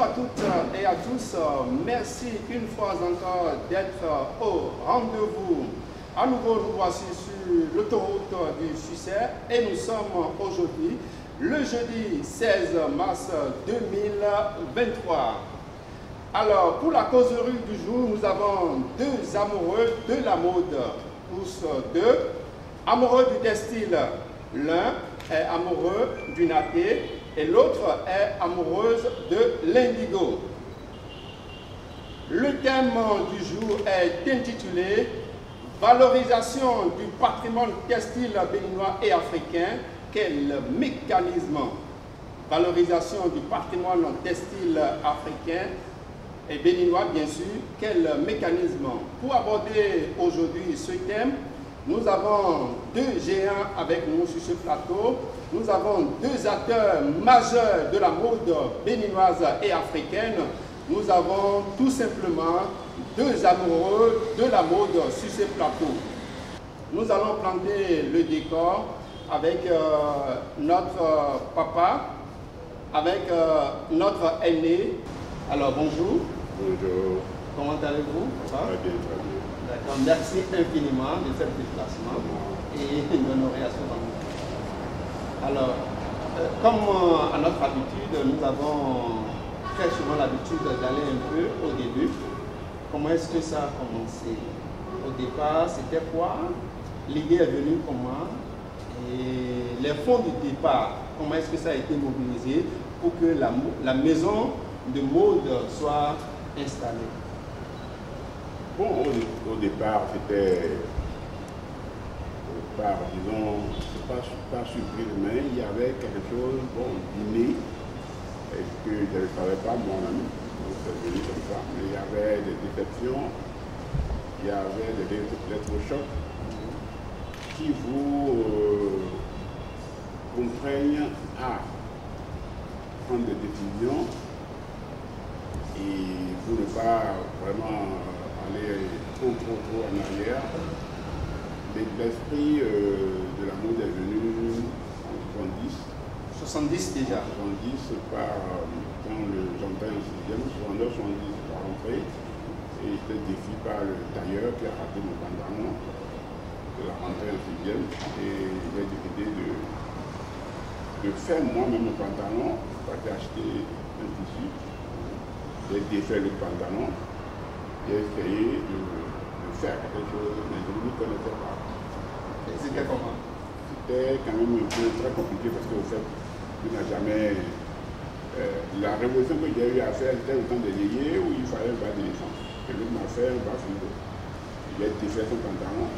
Bonjour à toutes et à tous. Merci une fois encore d'être au rendez-vous. À nouveau, nous voici sur l'autoroute du succès et nous sommes aujourd'hui le jeudi 16 mars 2023. Alors, pour la causerie du jour, nous avons deux amoureux de la mode, tous deux. Amoureux du textile, l'un est amoureux du naté et l'autre est amoureuse de l'indigo. Le thème du jour est intitulé « Valorisation du patrimoine textile béninois et africain, quel mécanisme ?» Valorisation du patrimoine textile africain et béninois, bien sûr, quel mécanisme? Pour aborder aujourd'hui ce thème, nous avons deux géants avec nous sur ce plateau. Nous avons deux acteurs majeurs de la mode béninoise et africaine. Nous avons tout simplement deux amoureux de la mode sur ce plateau. Nous allons planter le décor avec notre papa, avec notre aîné. Alors bonjour. Bonjour. Comment allez-vous? Très bien, très bien. D'accord, merci infiniment de faire le déplacement et d'honorer à ce moment. Alors, comme à notre habitude, nous avons très souvent l'habitude d'aller un peu au début. Comment est-ce que ça a commencé? Au départ, c'était quoi? L'idée est venue comment? Et les fonds du départ, comment est-ce que ça a été mobilisé pour que la maison de mode soit installée? Bon, au départ, c'était, disons, pas surprise, mais il y avait quelque chose, bon, d'inné, et que je ne savais pas moi-même, donc c'est venu comme ça, mais il y avait des déceptions, il y avait des électrochocs qui vous contraignent à prendre des décisions et pour ne pas vraiment aller trop en arrière. L'esprit de la mode est venu en 70. 70 déjà. 70 par quand j'entrais en 6e, 69, 70 par rentrée. Et j'étais défié par le tailleur qui a raté mon pantalon de la rentrée en 6e. Et j'ai décidé de faire moi-même mon pantalon. J'ai acheté un tissu. J'ai défait le pantalon. J'ai essayé de faire quelque chose, mais je ne m'y connaissais pas. C'était comment? C'était quand même un peu très compliqué parce qu'au fait, je n'ai jamais... la révolution que j'ai eu à faire, c'était au temps de yéyé où il fallait un bas d'éléphant. Et l'autre m'a fait un bas fluo. J'ai défait son pantalon,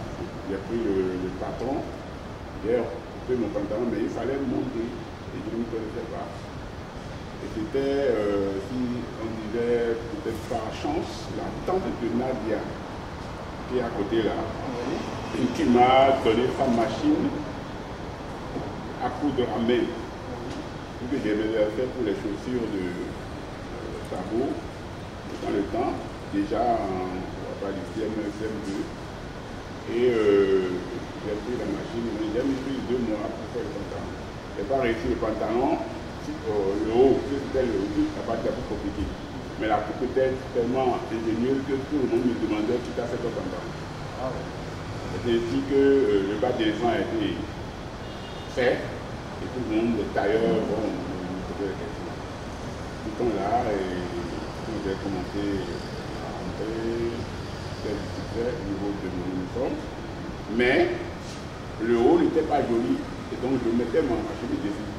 j'ai pris le patron, j'ai coupé mon pantalon, mais il fallait monter et je ne m'y connaissais pas. Et c'était, si on disait peut-être par chance, la tante de Nadia, qui est à côté là, qui m'a donné sa machine à coudre à main, que j'ai réservé pour les chaussures de sabot dans le temps, déjà en CM2. Et j'ai pris la machine, j'ai mis 2 mois pour faire le pantalon. Je n'ai pas réussi le pantalon. Le haut, c'était le haut, la partie la plus compliquée. Mais la coupe était tellement ingénieuse que tout le monde me demandait qui t'a fait ton pantalon. Ah ouais. C'est ainsi que le bas d'éléphant a été fait et tout le monde, les tailleurs, bon, me posaient des questions. Tout temps là, et quand j'ai commencé à rentrer, c'était difficile au niveau de mon uniforme. Mais le haut n'était pas joli et donc je mettais ma chemise dessus.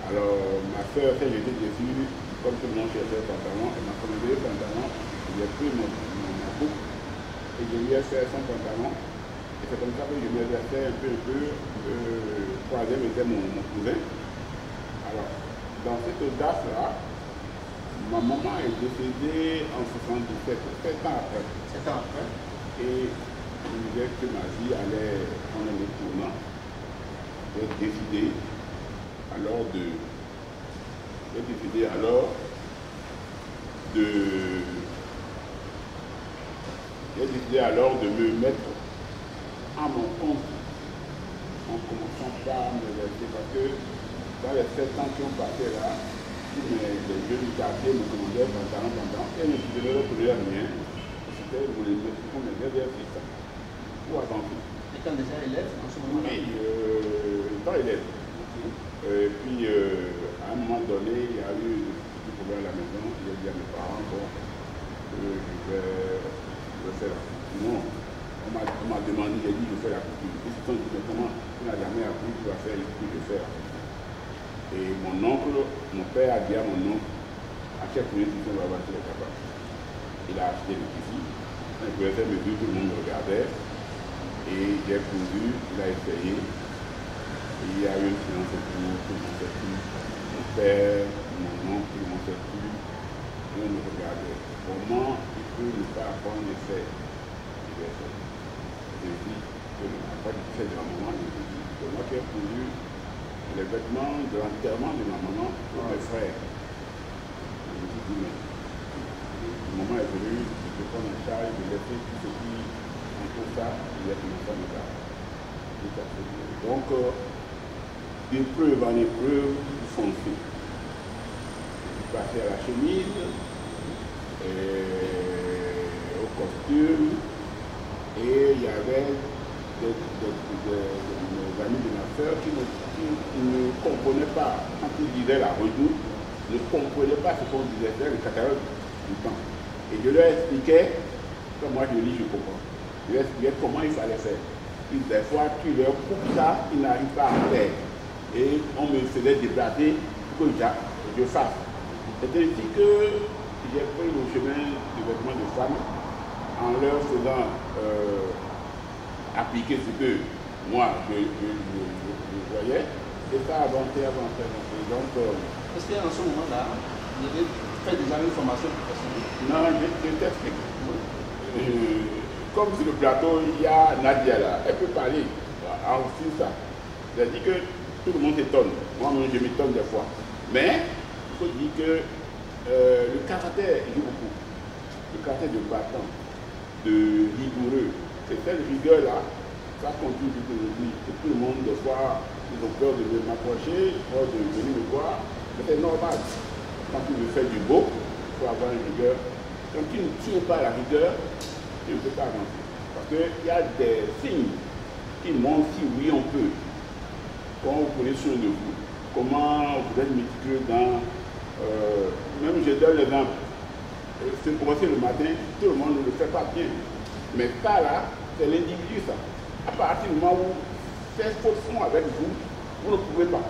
Alors, ma soeur, quand j'étais dessus, comme tout le monde cherchait le pantalon, elle m'a commandé le pantalon, j'ai pris ma boucle et je lui ai fait son pantalon. Et c'est comme ça que je me fait un peu. Le troisième était mon cousin. Alors, dans cette audace-là, ma maman est décédée en 77, 7 ans après. 7 ans après. Et je me disais que ma vie allait prendre un tournant. J'ai décidé alors de me mettre à mon compte en commençant par me verser parce que dans les 7 ans qui ont passé là, les jeunes du quartier me commandaient pendant, et je ne leur prenais rien. C'était pour les élèves et ça. Ou avant tout. Étant déjà élève en ce moment-là? Oui, étant élève. Et puis, à un moment donné, il y a eu des problèmes à la maison. Il a dit à mes parents, bon, je vais faire la couture. Non, on m'a demandé, j'ai dit, je fais la couture. Ils se sont dit, mais comment tu n'as jamais appris, tu vas faire ce que je fais. Et mon oncle, mon père a dit à mon oncle, à chaque minute, il va avoir le capable. Il a acheté le tissu. Il voulait faire mesure, tout le monde regardait. Et j'ai cousu, il a essayé. Il y a eu une séance de cours, tout le monde sait plus. Mon père, mon oncle, tout le monde sait plus. Tout le monde me regardait. Comment il peut ne pas apprendre et faire? Je vais faire. J'ai dit, après que c'est de la maman, je lui ai dit, c'est moi qui ai cousu les vêtements de l'enterrement de ma maman pour mes frères. Je me suis dit, mais le moment est venu de prendre en charge, de laisser tout ce qui entoure ça, il y a commencé à me faire. Donc, d'épreuve en épreuve, ils sont faits. Je suis passé à la chemise, au costume, et il y avait des amis de ma soeur qui ne comprenaient pas, quand ils disaient la redoute, ne comprenaient pas ce qu'on disait, c'était le catalogue du temps. Et je leur expliquais, comme moi je lis, je comprends. Je leur expliquais comment il fallait faire. Et des fois, tu leur coupes ça, ils n'arrivent pas à faire. Et on me faisait déplacer pour que je fasse. C'est ainsi que j'ai pris le chemin du vêtement de femme en leur faisant appliquer ce que moi je voyais, et ça avançait. Donc, est-ce qu'en ce moment-là, vous avez fait déjà une formation professionnelle? Non, je t'explique. Comme sur le plateau, il y a Nadia là, elle peut parler sur ça. Elle dit que tout le monde s'étonne. Moi-même, je m'étonne des fois. Mais il faut dire que le caractère joue beaucoup. Le caractère de battant, de rigoureux. C'est cette rigueur-là, ça continue aujourd'hui. Tout le monde, des fois, ils ont peur de m'approcher, peur de venir me voir. Mais c'est normal. Quand tu veux faire du beau, il faut avoir une rigueur. Quand tu ne tiens pas la rigueur, tu ne peux pas avancer. Parce qu'il y a des signes qui montrent si oui on peut. Comment vous prenez soin de vous, comment vous êtes méticuleux dans... même je donne l'exemple. Se brosser le matin, tout le monde ne le fait pas bien. Mais ça là, c'est l'individu ça. À partir du moment où c'est faux fond avec vous, vous ne pouvez pas.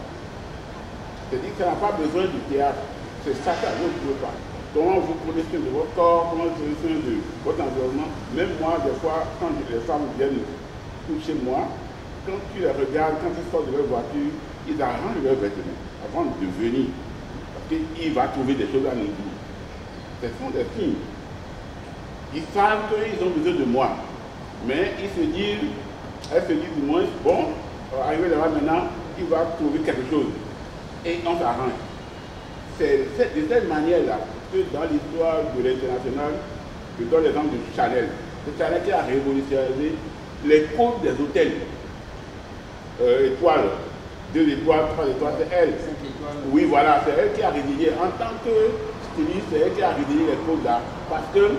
C'est-à-dire que ça n'a pas besoin du théâtre. C'est ça que vous ne pouvez pas. Comment vous prenez soin de votre corps, comment vous prenez soin de votre environnement. Même moi, des fois, quand les femmes viennent chez moi, quand tu les regardes, quand ils sortent de leur voiture, ils arrangent leurs vêtements avant de venir. Parce qu'il va trouver des choses à nous dire. Ce sont des signes. Ils savent qu'ils ont besoin de moi. Mais elles se disent du moins, bon, arrivé là-bas maintenant, il va trouver quelque chose. Et on s'arrange. C'est de cette manière-là que dans l'histoire de l'international, je donne l'exemple de Chanel. C'est Chanel qui a révolutionné les codes des hôtels. Étoiles, 2 étoiles, 3 étoiles, c'est elle. 5 étoiles. Oui, voilà, c'est elle qui a rédigé. En tant que styliste, c'est elle qui a rédigé les codes là. Parce que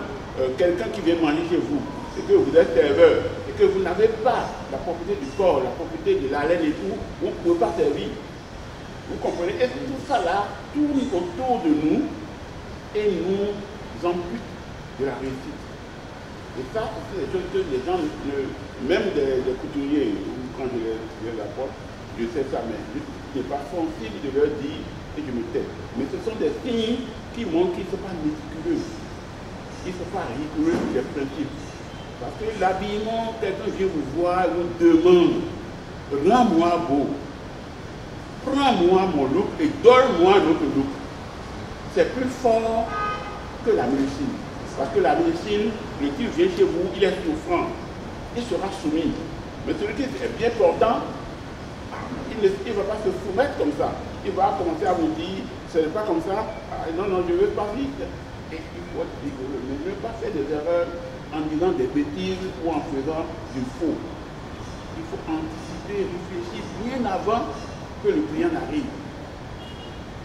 quelqu'un qui vient manger chez vous, et que vous êtes serveur, et que vous n'avez pas la propriété du corps, la propriété de la laine et tout, vous ne pouvez pas servir. Vous comprenez? Et tout ça là tourne autour de nous et nous ampute de la réussite. Et ça, c'est des choses que les gens, même des couturiers, quand je les apporte, je sais ça, mais je n'ai pas sensible de leur dire et je me tais. Mais ce sont des signes qui montrent qu'ils ne sont pas méticuleux. Ils ne sont pas rigoureux sur les principes. Parce que l'habillement, quelqu'un vient vous voir, vous demande, rends-moi beau. Prends-moi mon look et donne-moi notre look. C'est plus fort que la médecine. Parce que la médecine, le type vient chez vous, il est souffrant. Il sera soumis. Mais celui qui est bien portant, il ne va pas se soumettre comme ça. Il va commencer à vous dire, ce n'est pas comme ça. Ah, non, je ne veux pas vite. Et il faut être rigoureux. Mais ne pas faire des erreurs en disant des bêtises ou en faisant du faux. Il faut anticiper, réfléchir bien avant que le client arrive.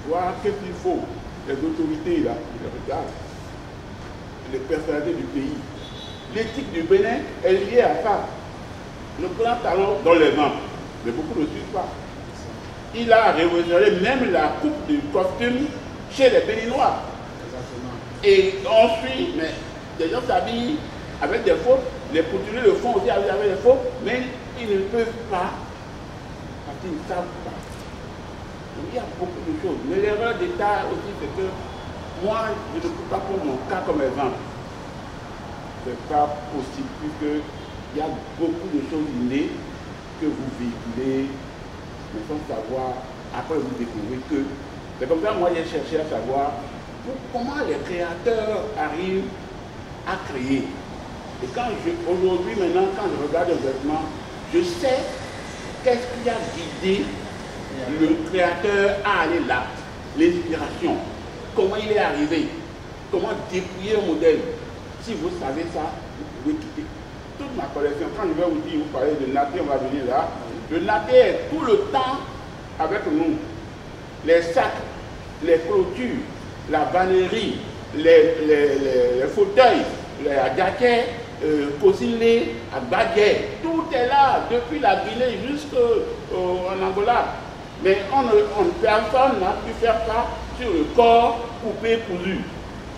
voir qu'est-ce qu'il faut. Les autorités, là, ils regardent. Les personnalités du pays. L'éthique du Bénin est liée à ça. Le grand talent dans les mains, mais beaucoup ne suivent pas. Il a révolutionné même la coupe du costume chez les Béninois. Et on suit, mais les gens s'habillent avec des fautes, les couturiers le font aussi avec des fautes, mais ils ne peuvent pas, parce qu'ils ne savent pas. Donc, il y a beaucoup de choses. Mais l'erreur d'État aussi, c'est que moi, je ne peux pas prendre mon cas comme exemple. Ce n'est pas possible, puisqu'il y a beaucoup de choses innées que vous véhiculez, mais sans savoir, après vous découvrez que. C'est comme ça, moi, j'ai cherché à savoir comment les créateurs arrivent à créer. Et quand aujourd'hui, maintenant, quand je regarde un vêtement, je sais qu'est-ce qui a guidé le créateur à aller là, l'inspiration, comment il est arrivé, comment dépouiller un modèle. Si vous savez ça, vous pouvez quitter toute ma collection. Quand je vais vous dire, vous parlez de Naté, on va venir là. Le Naté est tout le temps avec nous. Les sacs, les clôtures, la vannerie, les fauteuils, les jaquets, Kosilé, Agbadje, tout est là, depuis la Guinée jusqu'en Angola. Mais personne n'a pu faire ça sur le corps coupé, cousu.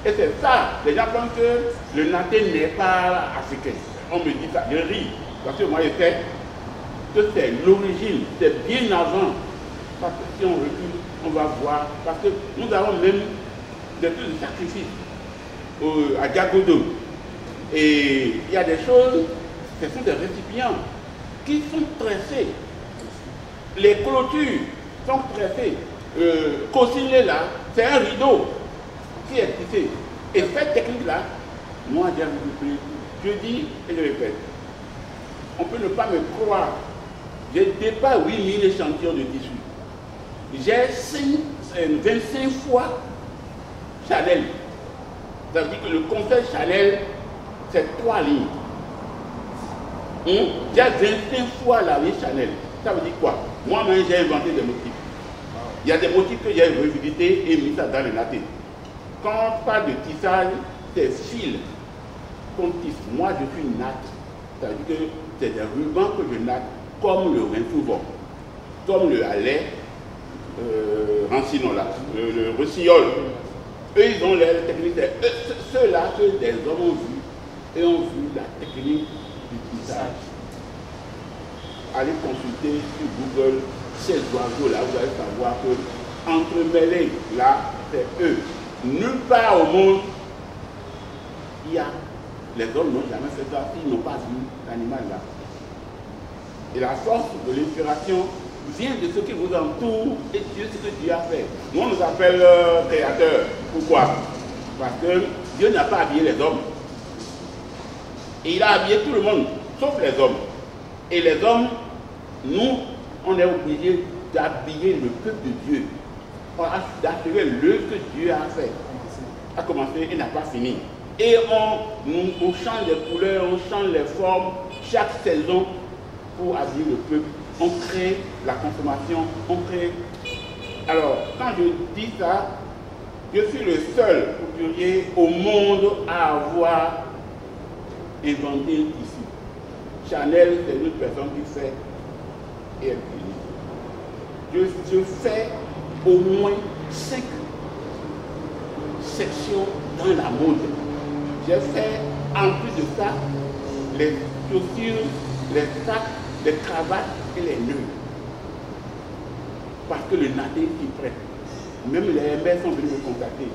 Et c'est ça, les gens pensent que le Naté n'est pas africain. On me dit ça, je ris, parce que moi je sais que c'est l'origine, c'est bien avant. Parce que si on recule, on va voir, parce que nous avons même des trucs de sacrifice à Gagodo. Et il y a des choses, ce sont des récipients qui sont tressés. Les clôtures sont tressées. Cosigné là, c'est un rideau qui est tissé. Et cette technique-là, moi je dis et je répète, on peut ne pas me croire. J'ai dépassé 8000 échantillons de tissu. J'ai 25 fois Chanel. Ça veut dire que le conseil Chanel, c'est 3 lignes. J'ai 25 fois la ligne Chanel. Ça veut dire quoi? Moi-même, j'ai inventé des motifs. Il y a des motifs que j'ai revisités et mis ça dans le Naté. Quand on parle de tissage, c'est fil qu'on tisse. Moi, je suis natte. Ça veut dire que c'est des rubans que je natte, comme le rinsouvent, comme le halais, rancinon là, le rossignol. Eux, ils ont leur technique. Ceux-là que des hommes ont vu, et ont vu la technique du tissage. Allez consulter sur Google ces oiseaux-là, vous allez savoir que entremêlés, là, c'est eux. Nulle part au monde, il y a. Les hommes n'ont jamais fait ça, ils n'ont pas vu l'animal là. Et la force de l'inspiration vient de ce qui vous entoure et de ce que Dieu a fait. Nous, on nous appelle créateurs. Pourquoi? Parce que Dieu n'a pas habillé les hommes. Et il a habillé tout le monde, sauf les hommes. Et les hommes, nous, on est obligés d'habiller le peuple de Dieu. D'achever le que Dieu a fait. A commencé et n'a pas fini. Et on change les couleurs, on change les formes, chaque saison pour habiller le peuple. On crée la consommation, on crée. Alors, quand je dis ça, je suis le seul couturier au monde à avoir inventé un tissu. Chanel, c'est une personne qui fait et elle finit. Je fais au moins 5 sections dans la mode. J'ai fait, en plus de ça, les chaussures, les sacs, les cravates et les nœuds. Parce que le Naté est prêt. Même les MR sont venus me contacter.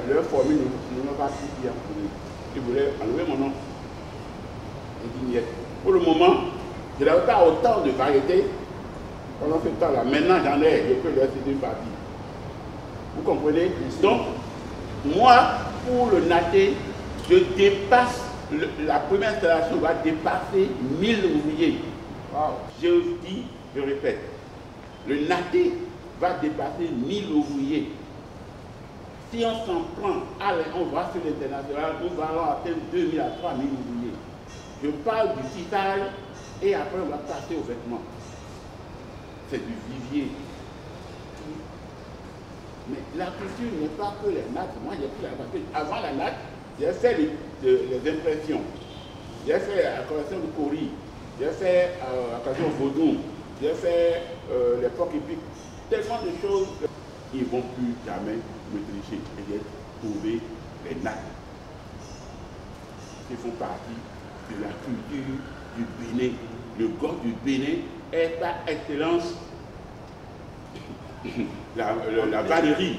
Leur formule ne m'a pas suffi à trouver. Ils voulaient enlever mon nom. J'ai dit, pour le moment, je n'avais pas autant de variétés pendant ce temps-là. Maintenant, j'en ai, je peux leur citer une partie. Vous comprenez? Donc, moi, pour le Naté, je dépasse, la première installation va dépasser 1000 ouvriers. Wow. Je dis, je répète, le Naté va dépasser 1000 ouvriers. Si on s'en prend, allez, on va sur l'international, nous allons atteindre 2000 à 3000 ouvriers. Je parle du tissage et après on va passer aux vêtements. C'est du vivier. Mais la culture n'est pas que les nattes. Moi, j'ai pris parce que avant la natte, j'ai fait les impressions. J'ai fait la correction du Cori. J'ai fait la correction vaudou. J'ai fait l'époque épique. Tellement de choses, ils ne vont plus jamais me tricher. Et j'ai trouvé les nattes. Ils font partie de la culture du Bénin. Le gars du Bénin est par excellence la vannerie.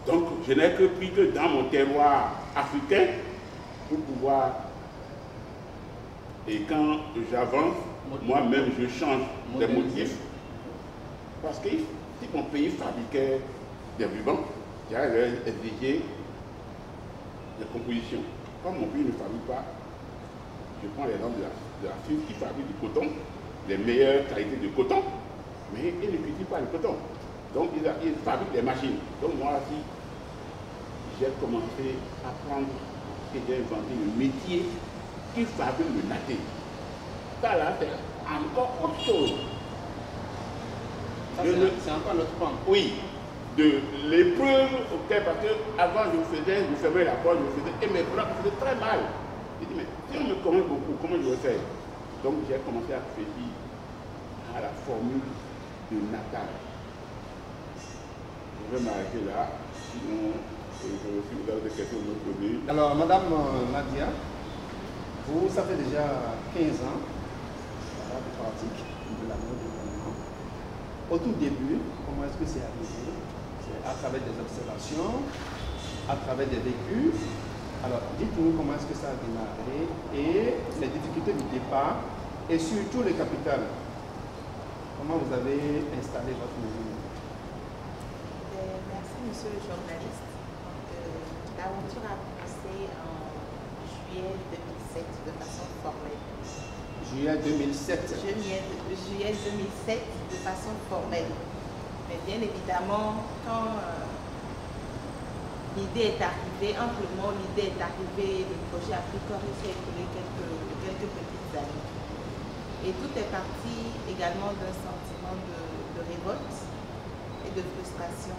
Donc, je n'ai que pris que dans mon terroir africain pour pouvoir. Et quand j'avance, moi-même, je change des motifs. Parce que si mon pays fabriquait des rubans, j'allais exiger des compositions. Comme mon pays ne fabrique pas, je prends l'exemple de la firme qui fabrique du coton, les meilleures qualités de coton, mais ils ne cultivent pas le coton. Donc ils fabriquent des machines. Donc moi aussi, j'ai commencé à apprendre et j'ai inventé le métier qui fabrique le natté. Ça là, c'est encore autre chose. C'est encore notre point. Oui, de l'épreuve auquel, parce qu'avant je fermais la porte, je faisais, et mes bras me faisaient très mal. J'ai dit, mais si on me connaît beaucoup, comment je vais faire? Donc j'ai commencé à réfléchir à la formule de Natal. Je vais m'arrêter là, sinon, si vous avez des questions de me poser. Alors, Madame Nadia, vous, ça fait déjà 15 ans de pratique de la mode de Bénin. Au tout début, comment est-ce que c'est arrivé? C'est à travers des observations, à travers des vécus. Alors, dites-nous comment est-ce que ça a démarré et les difficultés du départ et surtout le capital. Comment vous avez installé votre maison? Merci, monsieur le journaliste. L'aventure a commencé en juillet 2007 de façon formelle. Juillet 2007. Juillet 2007 de façon formelle. Mais bien évidemment, quand l'idée est arrivée, amplement l'idée est arrivée, le projet a pris corps, il s'est écoulé quelques petites années. Et tout est parti également d'un sentiment de révolte et de frustration.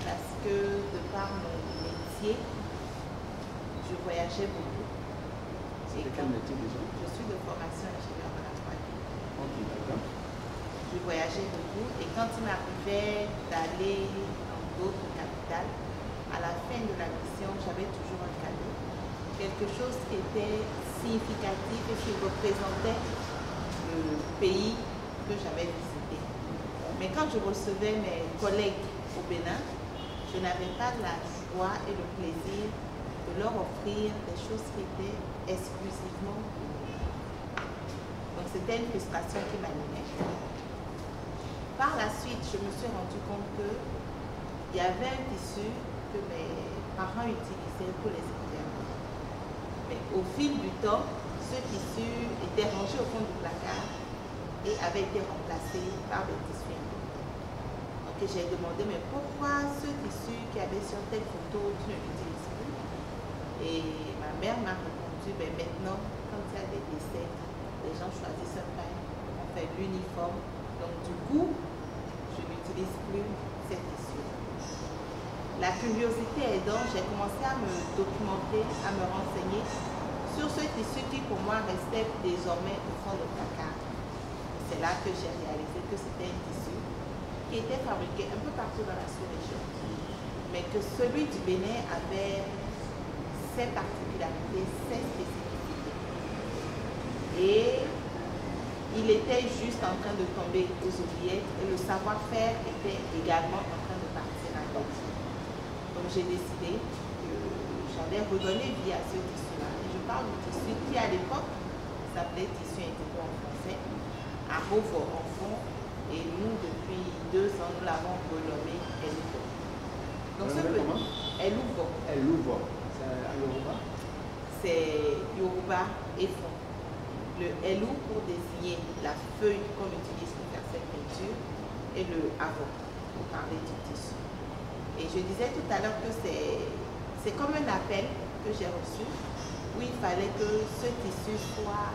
Parce que de par mon métier, je voyageais beaucoup. C'était quel métier déjà? Je suis de formation ingénieur de la 3D. Ok, d'accord. Je voyageais beaucoup et quand il m'arrivait d'aller dans d'autres capitales, à la fin de la mission, j'avais toujours un cadeau. Quelque chose qui était significatif et qui représentait le pays que j'avais visité. Mais quand je recevais mes collègues au Bénin, je n'avais pas la joie et le plaisir de leur offrir des choses qui étaient exclusivement pour eux. Donc c'était une frustration qui m'animait. Par la suite, je me suis rendu compte qu'il y avait un tissu que mes parents utilisaient pour les examens. Mais au fil du temps, ce tissu était rangé au fond du placard et avait été remplacé par des tissus importés. Donc j'ai demandé, mais pourquoi ce tissu qui avait sur telle photo, tu ne l'utilises plus? Et ma mère m'a répondu, ben maintenant, quand il y a des décès, les gens choisissent un pain, on fait l'uniforme. Donc du coup, je n'utilise plus ces tissus. La curiosité aidant, j'ai commencé à me documenter, à me renseigner sur ce tissu qui pour moi restait désormais au fond de placard. C'est là que j'ai réalisé que c'était un tissu qui était fabriqué un peu partout dans la sous-région, mais que celui du Bénin avait ses particularités, ses spécificités. Et il était juste en train de tomber aux oubliettes et le savoir-faire était également en train de partir à gauche. Donc j'ai décidé que j'allais redonner vie à ce tissu-là. Et je parle du tissu qui à l'époque s'appelait tissu intégré en français, à Rovo en fond, et nous depuis 2 ans nous l'avons renommé Elouvo. Donc ce petit Elouvo. Elouvo, c'est à Yoruba? C'est Yoruba et fond. Le Elou pour désigner la feuille qu'on utilise pour faire cette peinture et le Avo pour parler du tissu. Et je disais tout à l'heure que c'est comme un appel que j'ai reçu où il fallait que ce tissu soit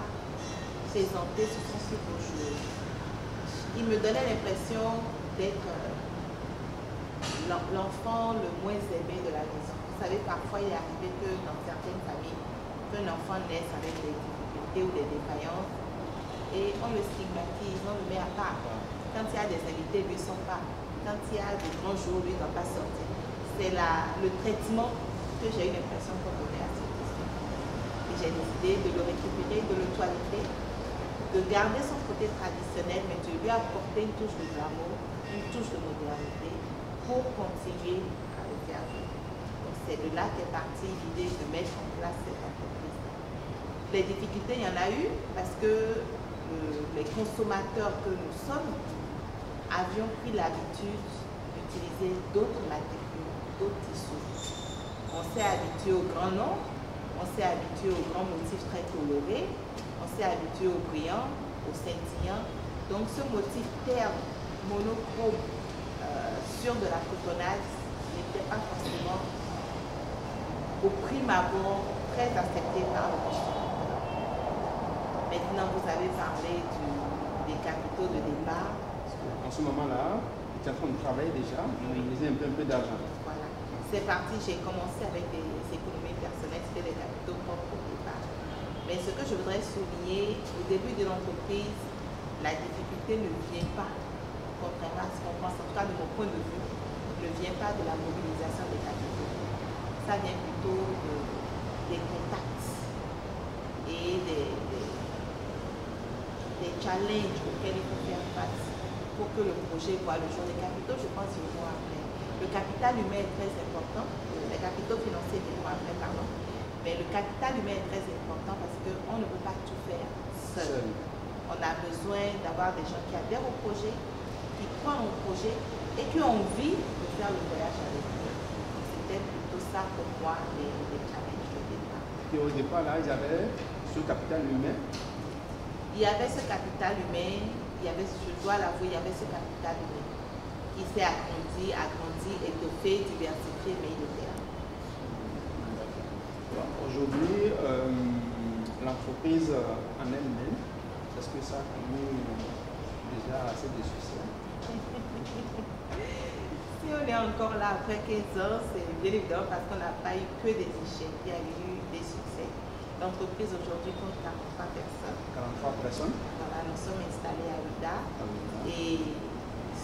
présenté sous son support. Il me donnait l'impression d'être l'enfant le moins aimé de la maison. Vous savez, parfois il est arrivé que dans certaines familles, qu'un enfant naisse avec des difficultés ou des défaillances et on le stigmatise, on le met à part. Quand il y a des invités, lui ne sort pas. Quand il y a des grands jours, lui ne doit pas sortir. C'est le traitement que j'ai eu l'impression qu'on donnait à cette question. Et j'ai décidé de le récupérer, de le toiletter, de garder son côté traditionnel, mais de lui apporter une touche de glamour, une touche de modernité pour continuer à le faire. Donc c'est de là qu'est partie l'idée de mettre en place cette entreprise. Les difficultés, il y en a eu parce que les consommateurs que nous sommes avions pris l'habitude d'utiliser d'autres matériaux, d'autres tissus. On s'est habitué aux grands noms, on s'est habitué aux grands motifs très colorés, on s'est habitué aux brillants, aux scintillants. Donc ce motif terme, monochrome, sur de la cotonnade n'était pas forcément au prime abord très accepté par le consommateur. Maintenant, vous avez parlé des capitaux de départ. En ce moment-là, tu es en train de travailler déjà, mobiliser un peu d'argent. Voilà. C'est parti, j'ai commencé avec des économies personnelles, c'était des capitaux propres au départ. Mais ce que je voudrais souligner, au début de l'entreprise, la difficulté ne vient pas, contrairement à ce qu'on pense, en tout cas de mon point de vue, ne vient pas de la mobilisation des capitaux. Ça vient plutôt des contacts et des challenges auxquels il faut faire face pour que le projet voit le jour. Les capitaux, je pense, ils vont après. Le capital humain est très important. Les capitaux financiers viendront après, pardon. Mais le capital humain est très important parce qu'on ne peut pas tout faire seul. On a besoin d'avoir des gens qui adhèrent au projet, qui croient au projet et qui ont envie de faire le voyage avec nous. C'était plutôt ça pour moi, les challenges au départ. Et au départ, là, ils avaient ce capital humain. Il y avait ce capital humain, il y avait, je dois l'avouer, il y avait ce capital humain qui s'est agrandi, étoffé, diversifié, mais il était là. Aujourd'hui, l'entreprise en elle-même, est-ce que ça a connu déjà assez de succès? Si on est encore là après 15 ans, c'est bien évident parce qu'on n'a pas eu que des échecs, il y a eu des succès. L'entreprise aujourd'hui compte 43 personnes. 43 personnes. Voilà, nous sommes installés à Ouidah. Et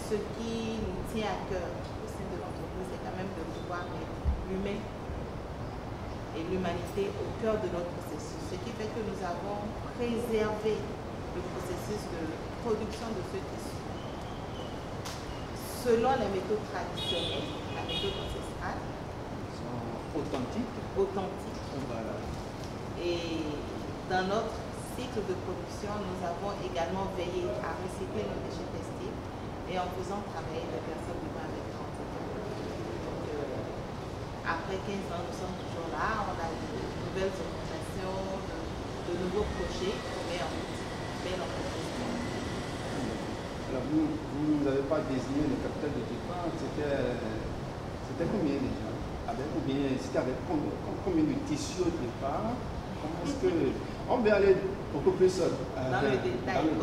ce qui nous tient à cœur au sein de l'entreprise, c'est quand même de pouvoir mettre l'humain et l'humanité au cœur de notre processus. Ce qui fait que nous avons préservé le processus de production de ce tissu selon les méthodes traditionnelles, la méthode ancestrale. Ils sont authentiques. Voilà. Et dans notre cycle de production, nous avons également veillé à recycler nos déchets textiles et en faisant travailler des personnes vivant avec le handicap. Donc, après 15 ans, nous sommes toujours là. On a de nouvelles augmentations, de nouveaux projets qu'on met en route. Alors, vous n'avez pas désigné le capital de départ, c'était combien déjà? Ou bien c'était avec combien de tissus au départ? On va aller beaucoup plus dans le détail.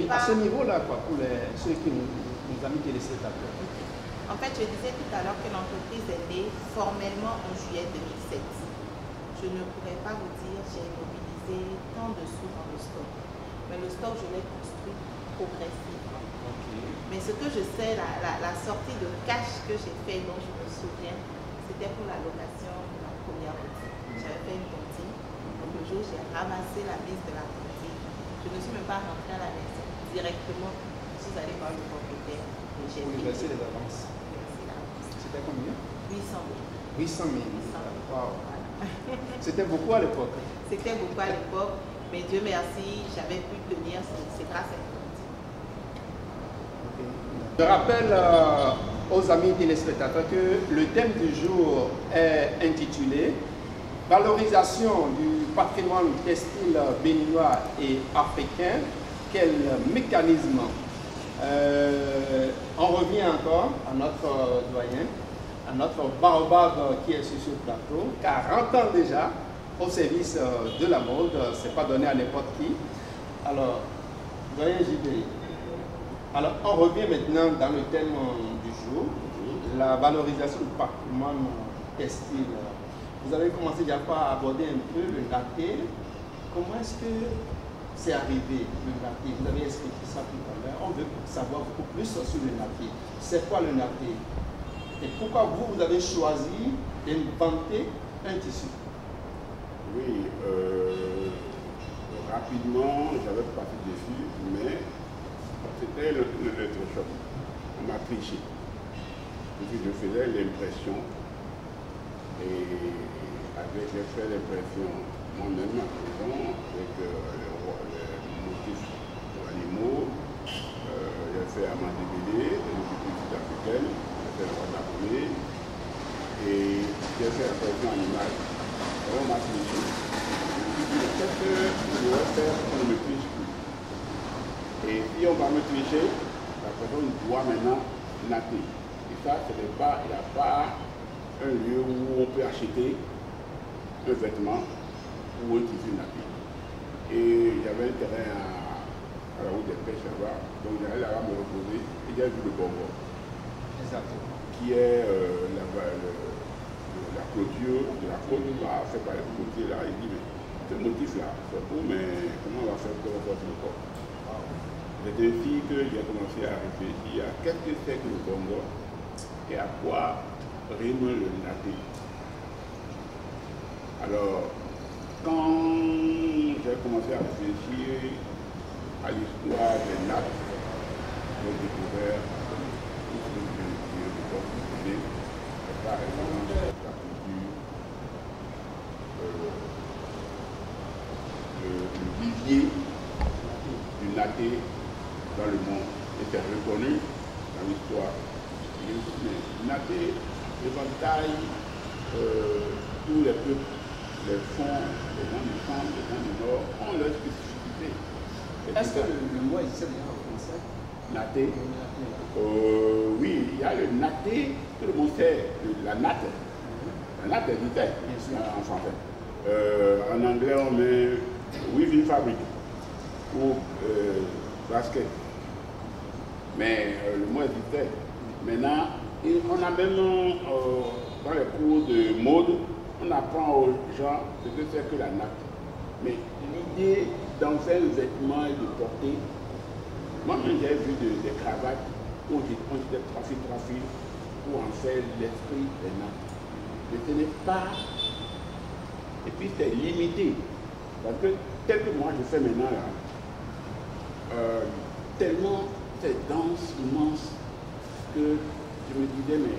À ce niveau-là, pour ceux qui nous amis téléspectateurs. En fait, je disais tout à l'heure que l'entreprise est née formellement en juillet 2007. Je ne pourrais pas vous dire j'ai mobilisé tant de sous dans le stock. Mais le stock, je l'ai construit progressivement. Mais ce que je sais, la sortie de cash que j'ai fait, dont je me souviens, c'était pour la location de la première boutique. J'avais fait une tontine. Donc le jour où j'ai ramassé la mise de la tontine, je ne suis même pas rentrée à la maison. Directement, je suis allée voir le propriétaire. Et j'ai versé les avances. C'était combien? 800 000. 800 000. 800 000. Wow. Voilà. C'était beaucoup à l'époque. C'était beaucoup à l'époque, mais Dieu merci, j'avais pu tenir, c'est grâce à une tontine. Je rappelle aux amis téléspectateurs que le thème du jour est intitulé « Valorisation du patrimoine textile béninois et africain, quel mécanisme ?» On revient encore à notre doyen, à notre baobab qui est sur ce plateau, 40 ans déjà au service de la mode, c'est pas donné à n'importe qui. Alors, doyen JB, alors on revient maintenant dans le thème du jour, la valorisation du patrimoine textile. Vous avez commencé déjà par aborder un peu le naté. Comment est-ce que c'est arrivé, le naté? Vous avez expliqué ça tout à l'heure. On veut savoir beaucoup plus sur le naté. C'est quoi le naté? Et pourquoi vous avez choisi d'inventer un tissu? Oui, rapidement, j'avais passé dessus, mais c'était le choc. On m'a triché. Je faisais l'impression et j'ai fait l'impression moi-même à présent avec les motifs animaux. J'ai fait à Mandébélé, une petite africaine, j'ai fait le roi d'Abonné et j'ai fait l'impression animale. On m'a triché. Qu'est-ce que je dois faire pour ne me triche plus? Et si on va me tricher, la personne doit maintenant natter. Et ça, il n'y a pas un lieu où on peut acheter un vêtement ou un tissu naté. Et j'avais un terrain à la route des pêches là-bas, donc j'allais là-bas me reposer et j'ai vu le bonbon. Exactement. Qui est la clôture de la côte, fait par le côté là. Il dit, mais ce motif-là, c'est beau, mais comment on va faire pour faire le corps? C'est ainsi que j'ai commencé à réfléchir à qu'est-ce que c'est que le bongo et à quoi rime le naté. Alors, quand j'ai commencé à réfléchir à l'histoire des nattes, j'ai découvert tout ce que je peux connaître, par exemple la culture, le vivier du naté dans le monde était reconnu dans l'histoire. Naté éventaille tous les peuples, les fonds, les gens du centre, les gens du nord ont leur spécificité. Est-ce que le mot existe déjà en français? Naté. Oui, il y a le naté, tout le monde sait, la natte. La natte existait en français. En anglais, on met weaving fabric ou basket. Mais le mot existait. Maintenant, on a même dans les cours de mode, on apprend aux gens ce que c'est que la natte. Mais l'idée d'en faire un vêtement et de porter, moi-même j'ai vu des cravates où on dit trafic, pour en faire l'esprit des nattes. Mais ce n'est pas. Et puis c'est limité. Parce que tel que moi je fais maintenant là, tellement c'est dense, immense, que je me disais, mais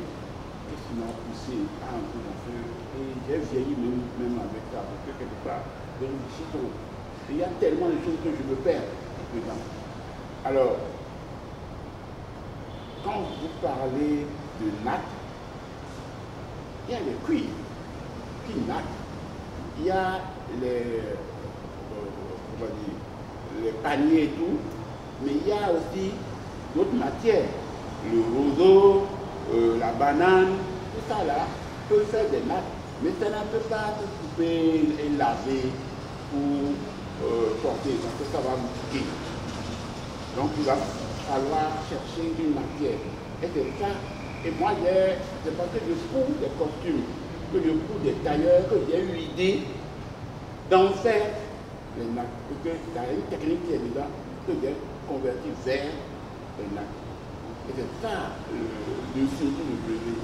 qu'est-ce qui m'a poussé à un peu d'en faire? Et j'ai vieilli même avec ça, parce que quelque part, il y a tellement de choses que je me perds dedans. Alors, quand vous parlez de natte, il y a les cuirs qui nattent, il y a les paniers et tout, mais il y a aussi d'autres matières. Le roseau, la banane, tout ça là peut faire des nattes, mais ça ne peut pas se couper et laver pour porter, parce que ça va vous piquer. Donc il va falloir chercher une matière. Et c'est ça. Et moi, c'est parce que je couds des costumes, que je couds des tailleurs, que j'ai eu l'idée d'en faire les nattes. Parce que il y a une technique qui est dedans, que j'ai converti vers les nattes. Et c'est ça le surtout le brevet.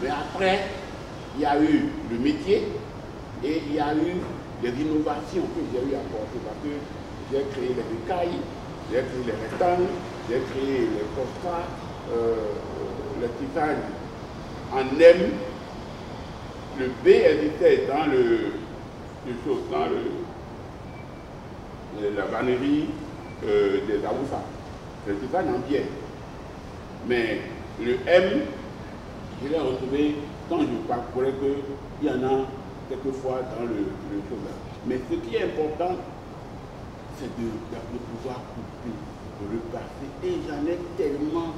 Mais après, il y a eu le métier et il y a eu les innovations que j'ai eu à porter. Parce que j'ai créé les écailles, j'ai créé les rectangles, j'ai créé les costards, les tisanes en M. Le B existait dans la vannerie des Aoussa. Le tisane en biais. Mais le M, je l'ai retrouvé quand je parcourais qu'il y en a quelquefois dans le chose là. Mais ce qui est important, c'est de pouvoir couper, de repasser. Et j'en ai tellement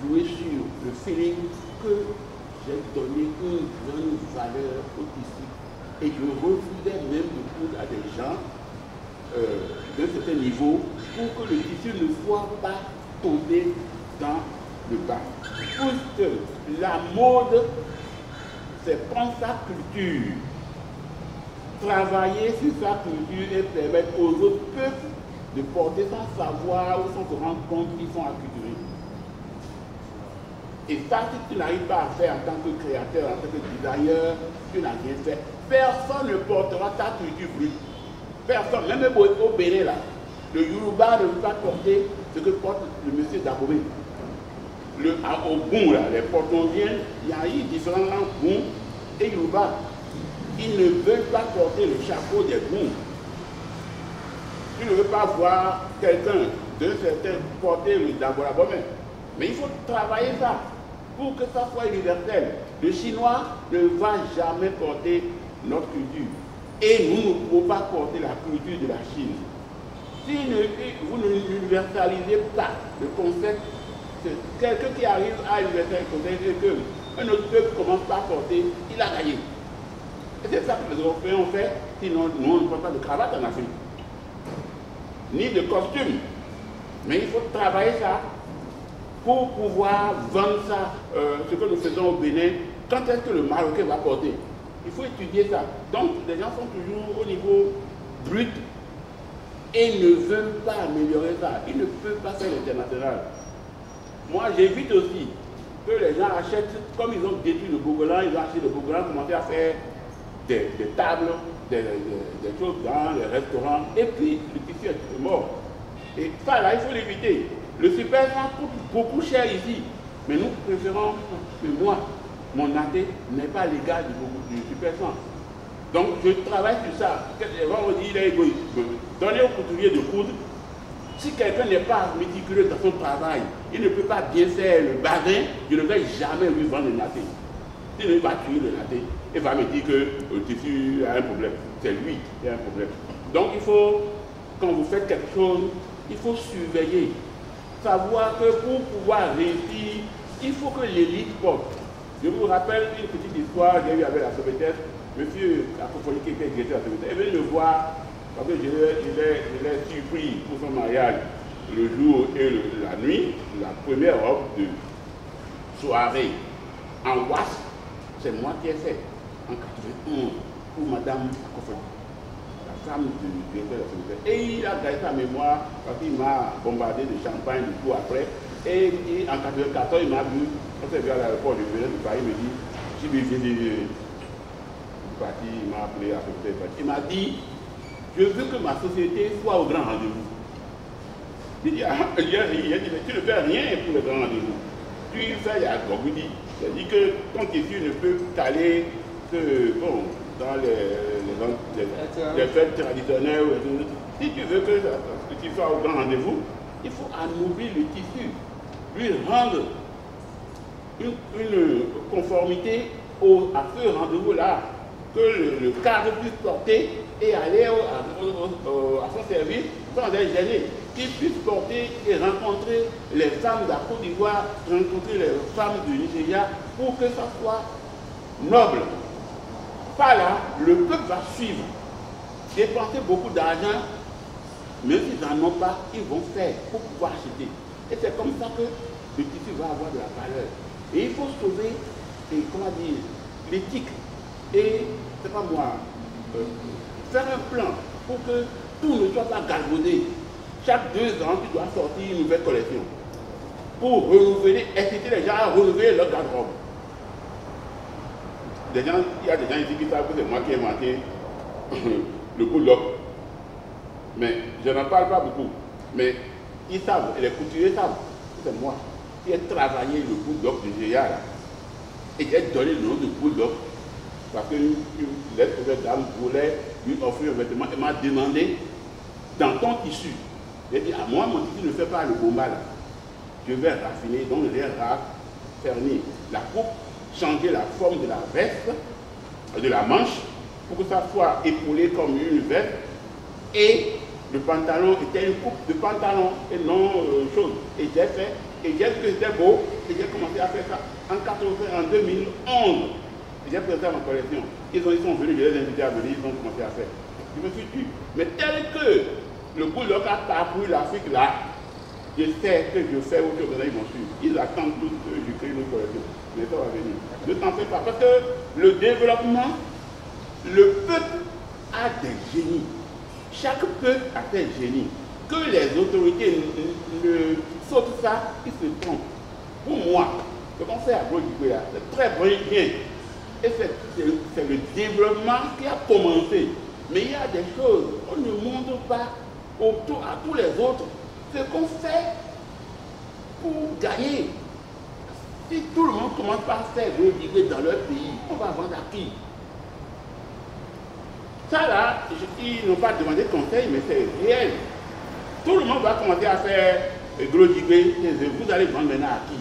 joué sur le feeling que j'ai donné une grande valeur au tissu. Et je refusais même de coudre à des gens d'un certain niveau pour que le tissu ne soit pas tombé dans de base. Puisque la mode, c'est prendre sa culture, travailler sur sa culture et permettre aux autres peuples de porter sans savoir ou sans se rendre compte qu'ils sont acculturés. Et ça, si tu n'arrives pas à faire en tant que créateur, en tant que designer, tu n'as rien fait. Personne ne portera ta culture brute. Personne, même au Bénin là, le Yoruba ne veut pas porter ce que porte le monsieur d'Abomey. Au Boum là, les Portondiens, il y a eu différents rangs Boum et Yoruba. Ils ne veulent pas porter le chapeau des Boum. Tu ne veux pas voir quelqu'un d'un certain porter le Daborabomey. Mais il faut travailler ça pour que ça soit universel. Le Chinois ne va jamais porter notre culture. Et nous ne pouvons pas porter la culture de la Chine. Si vous n'universalisez pas le concept, quelqu'un qui arrive à universaliser le concept et qu'un autre peuple commence par porter, il a gagné. Et c'est ça que les Européens ont fait, sinon nous on ne porte pas de cravate en Afrique. Ni de costume. Mais il faut travailler ça pour pouvoir vendre ça, ce que nous faisons au Bénin. Quand est-ce que le Marocain va porter? Il faut étudier ça. Donc les gens sont toujours au niveau brut et ne veulent pas améliorer ça. Ils ne peuvent pas faire l'international. Moi j'évite aussi que les gens achètent, comme ils ont détruit le Bogolan, ils ont acheté le Bogolan, commencé à faire des tables, des choses dans les restaurants, et puis le tissu est mort. Et ça là, il faut l'éviter. Le super 100 coûte beaucoup cher ici, mais nous préférons que moi, mon athée n'est pas l'égal du super 100. Donc je travaille sur ça. Vendredi, il est égoïste. Donnez au couturier de coudre. Si quelqu'un n'est pas méticuleux dans son travail, il ne peut pas bien faire le bazin, je ne vais jamais lui vendre le naté. Sinon il va tuer le naté et va me dire que le tissu a un problème. C'est lui qui a un problème. Donc il faut, quand vous faites quelque chose, il faut surveiller. Savoir que pour pouvoir réussir, il faut que l'élite porte. Je vous rappelle une petite histoire que j'ai eue avec la secrétaire, monsieur Akofoli qui était directeur de la secrétaire. Il est venu me voir parce que je l'ai surpris pour son mariage le jour et la nuit, la première robe de soirée en wash, c'est moi qui ai fait en 91 pour madame Akofoli, la femme du directeur de la secrétaire. Et il a gardé sa mémoire parce qu'il m'a bombardé de champagne du coup après. Et en 1994, il m'a vu, quand il est venu à l'aéroport, je venais de Paris, il me dit, j'ai vu parti, il m'a appelé à secrétaire. Il m'a dit, je veux que ma société soit au grand rendez-vous. Il dit, mais tu ne fais rien pour le grand rendez-vous. Tu fais la gogoudi. C'est-à-dire que ton tissu ne peut caler que bon, dans les fêtes traditionnelles. Si tu veux que tu sois au grand rendez-vous, il faut anoblir le tissu, lui rendre une conformité à ce rendez-vous-là, que le cadre puisse porter et aller à son service sans être gêné, qu'il puisse porter et rencontrer les femmes de la Côte d'Ivoire, rencontrer les femmes du Nigeria, pour que ça soit noble. Par là, le peuple va suivre, dépenser beaucoup d'argent, même s'ils n'en ont pas, ils vont faire pour pouvoir acheter. Et c'est comme ça que le tissu va avoir de la valeur. Et il faut sauver, l'éthique. Et, c'est pas moi, faire un plan pour que tout ne soit pas galvaudé. Chaque 2 ans, tu dois sortir une nouvelle collection. Pour renouveler, inciter les gens à renouveler leur garde-robe. Il y a des gens ici qui savent que c'est moi qui ai inventé le bulldog. Mais je n'en parle pas beaucoup. Mais ils savent, et les couturiers savent, c'est moi qui ai travaillé le bulldog du Nigeria là. Et j'ai donné le nom de bulldog parce que les dame voulait lui offrir un vêtement et m'a demandé dans ton tissu. J'ai dit, à moi, mon tissu ne fait pas le bomba là. Je vais raffiner, donc je vais raffermir la coupe, changer la forme de la veste, de la manche, pour que ça soit épaulé comme une veste. Et le pantalon était une coupe de pantalon et non chose. Et j'ai fait, et j'ai vu que c'était beau, et j'ai commencé à faire ça en 2011. J'ai présenté ma collection. Ils sont venus, je les ai invités à venir, ils ont commencé à faire. Je me suis dit, mais tel que le bulldog a parcouru l'Afrique là, Je sais que je fais autre chose, ils vont suivre. Ils attendent tous que je crée une collection. Mais ça va venir. Ne t'en fais pas. Parce que le développement, le peuple a des génies. Chaque peuple a des génies. Que les autorités ne sautent ça, ils se trompent. Pour moi, ce qu'on fait à Gros-Djibouya, c'est très bien. Et c'est le développement qui a commencé. Mais il y a des choses, on ne montre pas à tous les autres ce qu'on fait pour gagner. Si tout le monde commence par faire Gros-Djibouya dans leur pays, on va vendre à qui? Ça là, ils n'ont pas demandé conseil, mais c'est réel. Tout le monde va commencer à faire Gros-Djibouya, vous allez vendre maintenant à qui?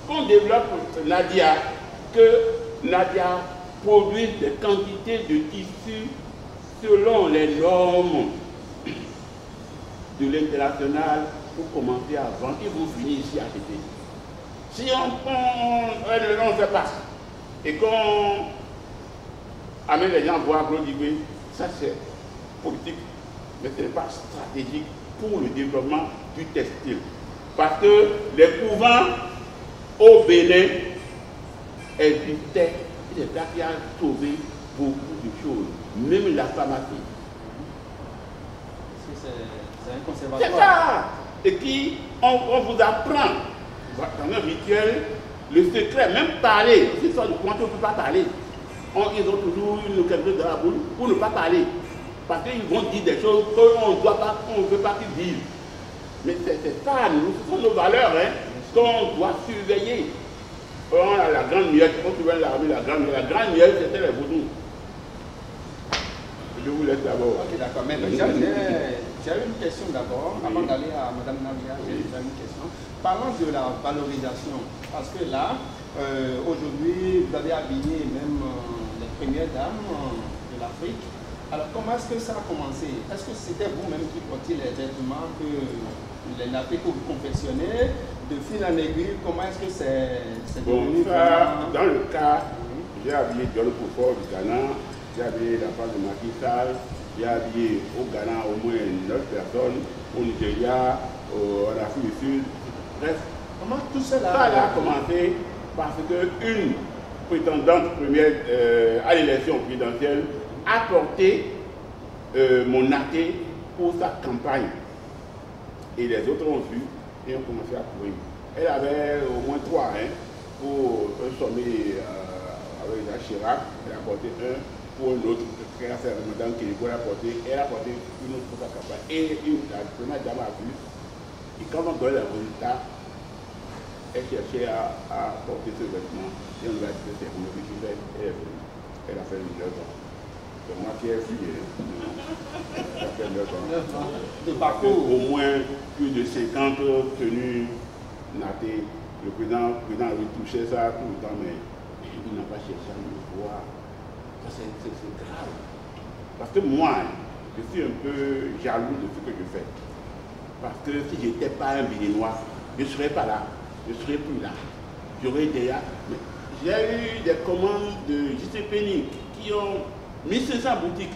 Qu'on développe Nadia, que Nadia produise des quantités de tissus selon les normes de l'international pour commencer à vendre. Ils vont finir ici à acheter. Si on ne fait pas et qu'on amène les gens à voir Gros-Djibouya, ça c'est politique, mais ce n'est pas stratégique pour le développement du textile. Parce que les couvents au Bénin existaient, il est qui a sauvé beaucoup de choses, même la pharmacie. C'est un conservatoire. C'est ça. Et qui, on vous apprend dans un rituel le secret, même parler. Si ça du point, on ne peut pas parler. Ils ont toujours quelque chose dans la boule pour ne pas parler. Parce qu'ils vont dire des choses qu'on ne veut pas qu'ils disent. Mais c'est ça, ce sont nos valeurs qu'on doit surveiller. On a la grande miette, on surveille l'armée, la grande miette, c'était les vaudous. Je vous laisse d'abord. Ok, d'accord. Mais j'ai une question d'abord, avant d'aller à Mme Navia, j'ai une question. Parlons de la valorisation, parce que là, aujourd'hui, vous avez habillé même les premières dames de l'Afrique. Alors, comment est-ce que ça a commencé? Est-ce que c'était vous-même qui portiez les vêtements que les nappés que vous confectionnez de fil en aiguille? Comment est-ce que c'est devenu? Dans le cas, j'ai habillé John Koufor du Ghana, j'ai habillé la femme de Macky Sall, j'ai habillé au Ghana au moins 9 personnes, au Nigeria, en Afrique du Sud. Bref, comment tout cela a commencé parce qu'une prétendante première à l'élection présidentielle a porté mon athée pour sa campagne. Et les autres ont vu et ont commencé à courir. Elle avait au moins 3 pour un sommet avec Jacques Chirac. Elle a porté un pour un autre. Elle a fait Madame Kéliko, elle a porté une autre pour sa campagne. Et la première dame a vu. Et quand on donne les résultats, elle cherchait à porter ce vêtement. Et on lui a dit que c'est une difficulté. Elle a fait une œuvre. C'est moi qui ai fui. Ça fait 9 ans. De parcours. Au moins plus de 50 tenues natées. Le président avait touché ça tout le temps, mais il n'a pas cherché à me voir. C'est grave. Parce que moi, je suis un peu jaloux de ce que je fais. Parce que si je n'étais pas un Béninois, je ne serais pas là. Je ne serais plus là. J'aurais déjà. J'ai eu des commandes de JC Penny qui ont 1500 boutiques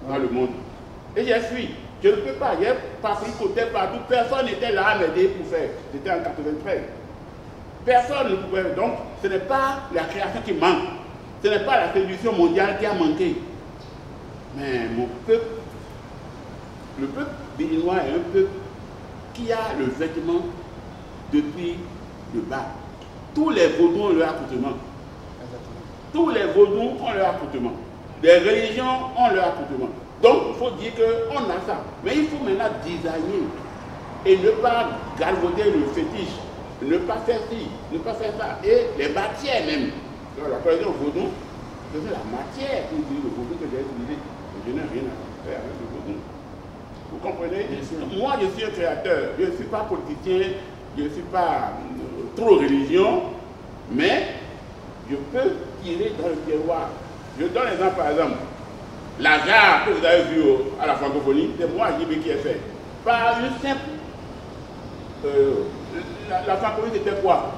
dans le monde. Et j'ai fui. Je ne peux pas. J'ai passé côté partout. Personne n'était là à m'aider pour faire. C'était en 93. Personne ne pouvait. Donc, ce n'est pas la création qui manque. Ce n'est pas la séduction mondiale qui a manqué. Mais mon peuple, le peuple béninois est un peuple qui a le vêtement depuis le bas. Tous les vaudous ont leur accoutrement. Tous les vaudous ont leur accoutrement. Les religions ont leur accoutrement. Donc, il faut dire qu'on a ça. Mais il faut maintenant designer et ne pas galvauder le fétiche, ne pas faire ci, ne pas faire ça. Et les matières même. Donc, la collection vaudou, c'est la matière pour dire le vaudou que j'ai utilisé. Je n'ai rien à faire avec le vaudou. Vous comprenez? Moi, je suis un créateur. Je ne suis pas politicien, je ne suis pas trop religion, mais je peux tirer dans le terroir. Je donne l'exemple, par exemple. La gare que vous avez vue à la francophonie, c'est moi qui ai fait. Par une simple. La francophonie, c'était quoi?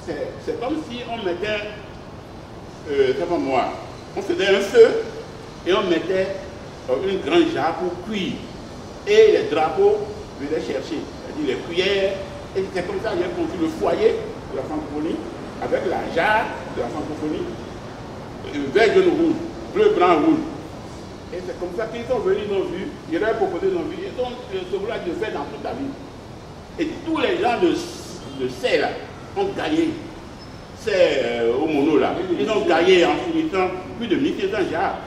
C'est comme si on mettait. C'est pas moi. On faisait un feu et on mettait une grande jarre pour cuire. Et les drapeaux venaient chercher. construit les cuillères. Et c'est comme ça que j'ai construit le foyer de la francophonie, avec la jarre de la francophonie, vert, jaune, rouge, bleu, blanc, rouge. Et c'est comme ça qu'ils sont venus, ils ont vu, ils leur ai proposé, ils ont vu, ils ont ce vouloir de faire dans toute la ville. Et tous les gens de C là ont gagné. C'est au mono là. Ils ont gagné en fournissant plus de 1500 jarres.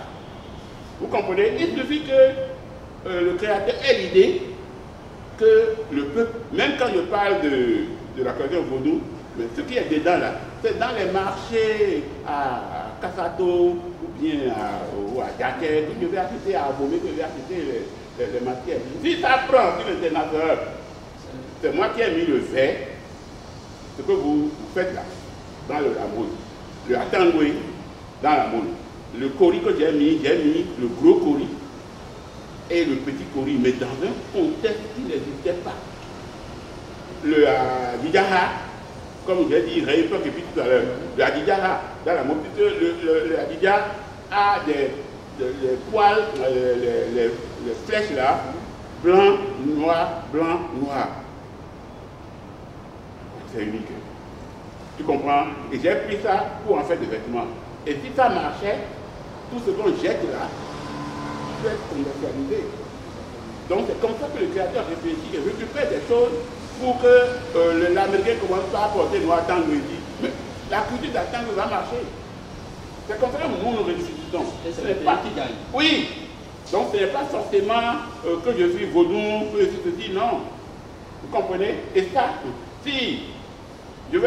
Vous comprenez? Il suffit que le créateur ait l'idée que le peuple, même quand je parle de la culture vaudou, mais ce qui est dedans là, c'est dans les marchés à Kassato ou bien à Diaké, que je vais acheter à Abomey, que je vais acheter les matières. Si ça prend sur l'international, c'est moi qui ai mis le verre, ce que vous faites là, dans la moule, le atangoué dans la moule, le cori que j'ai mis le gros cori et le petit cori, mais dans un contexte qui n'existait pas. Le Adidjaha, comme j'ai dit, Réépoque et puis tout à l'heure, le Adidjaha, dans la moule, le Adidja a des poils, les flèches là, blanc, noir, blanc, noir. C'est unique. Tu comprends? Et j'ai pris ça pour en faire des vêtements. Et si ça marchait, tout ce qu'on jette là peut être commercialisé. Donc c'est comme ça que le créateur réfléchit et récupère des choses pour que l'Américain commence pas à porter noir tango et dit, mais la culture de la tango va marcher. C'est comme ça que nous réfléchissons. Et c'est le pays qui gagne. Oui. Donc ce n'est pas forcément que je suis vaudou, que je suis ceci, non. Vous comprenez? Et ça, si j'ai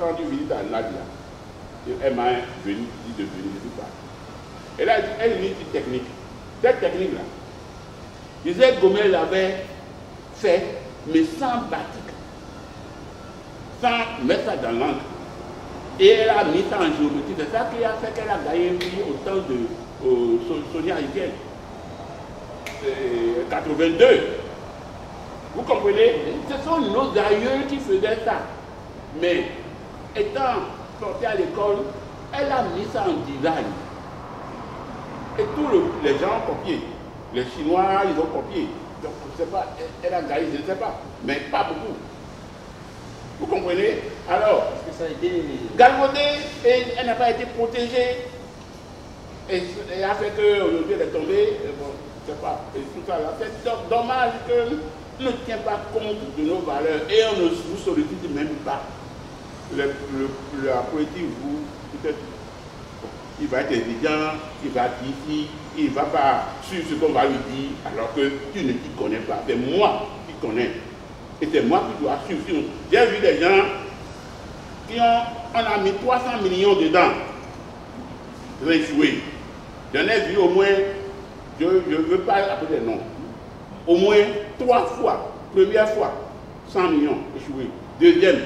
rendu visite à Nadia. Elle m'a dit de venir, je suis pas. Et là, elle a une petite technique. Cette technique-là, Gisèle Gomez l'avait fait, mais sans batik, sans mettre ça dans l'encre. Et elle a mis ça en géométrie. C'est ça qui a fait qu'elle a gagné un prix au temps de Sonia Riquel. 82. Vous comprenez? Ce sont nos aïeux qui faisaient ça. Mais étant sortie à l'école, elle a mis ça en design. Et tous les gens ont copié. Les Chinois, ils ont copié. Donc, je ne sais pas, elle a gagné, je ne sais pas. Mais pas beaucoup. Vous comprenez? Alors, parce que ça a été galvaudée et elle n'a pas été protégée. Et a fait qu'aujourd'hui elle est tombée. Bon, je ne sais pas. Et tout ça là. C'est dommage qu'on ne tient pas compte de nos valeurs et on ne vous sollicite même pas. La politique, vous, peut-être, il va être évident, il va dire ici, il ne va pas suivre ce qu'on va lui dire, alors que tu ne t'y connais pas. C'est moi qui connais. Et c'est moi qui dois suivre. J'ai vu des gens qui on a mis 300 millions dedans. Ils ont échoué. J'en ai vu au moins, je ne veux pas appeler des noms, au moins 3 fois. Première fois, 100 millions échoués. Deuxième,